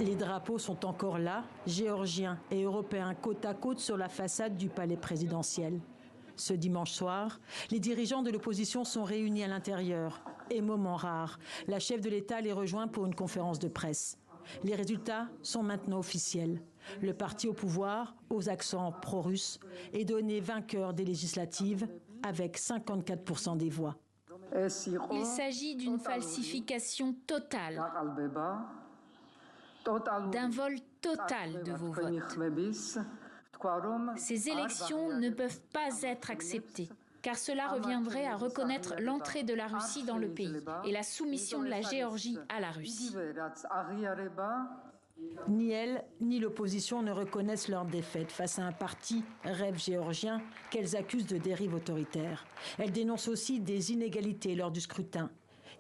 Les drapeaux sont encore là, géorgiens et européens côte à côte sur la façade du palais présidentiel. Ce dimanche soir, les dirigeants de l'opposition sont réunis à l'intérieur. Et moment rare, la chef de l'État les rejoint pour une conférence de presse. Les résultats sont maintenant officiels. Le parti au pouvoir, aux accents pro-russes, est donné vainqueur des législatives avec 54% des voix. Il s'agit d'une falsification totale, d'un vol total de vos votes. Ces élections ne peuvent pas être acceptées, car cela reviendrait à reconnaître l'entrée de la Russie dans le pays et la soumission de la Géorgie à la Russie. Ni elle, ni l'opposition ne reconnaissent leur défaite face à un parti rêve géorgien qu'elles accusent de dérive autoritaire. Elles dénoncent aussi des inégalités lors du scrutin.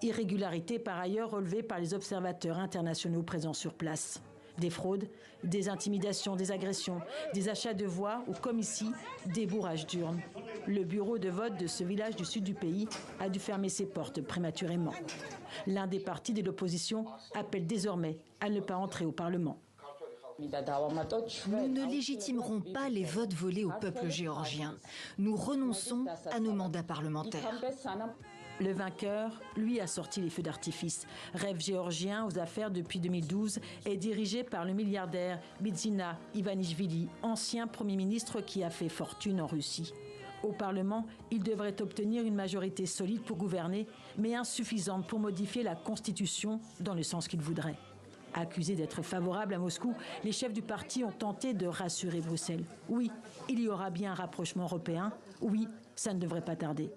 Irrégularités par ailleurs relevées par les observateurs internationaux présents sur place. Des fraudes, des intimidations, des agressions, des achats de voix ou, comme ici, des bourrages d'urnes. Le bureau de vote de ce village du sud du pays a dû fermer ses portes prématurément. L'un des partis de l'opposition appelle désormais à ne pas entrer au Parlement. Nous ne légitimerons pas les votes volés au peuple géorgien. Nous renonçons à nos mandats parlementaires. Le vainqueur, lui, a sorti les feux d'artifice. Rêve géorgien aux affaires depuis 2012 est dirigé par le milliardaire Bidzina Ivanishvili, ancien Premier ministre qui a fait fortune en Russie. Au Parlement, il devrait obtenir une majorité solide pour gouverner, mais insuffisante pour modifier la Constitution dans le sens qu'il voudrait. Accusés d'être favorables à Moscou, les chefs du parti ont tenté de rassurer Bruxelles. Oui, il y aura bien un rapprochement européen. Oui, ça ne devrait pas tarder.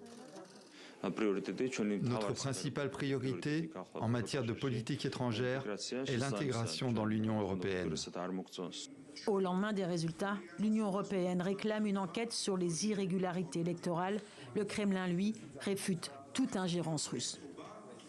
Notre principale priorité en matière de politique étrangère est l'intégration dans l'Union européenne. Au lendemain des résultats, l'Union européenne réclame une enquête sur les irrégularités électorales. Le Kremlin, lui, réfute toute ingérence russe.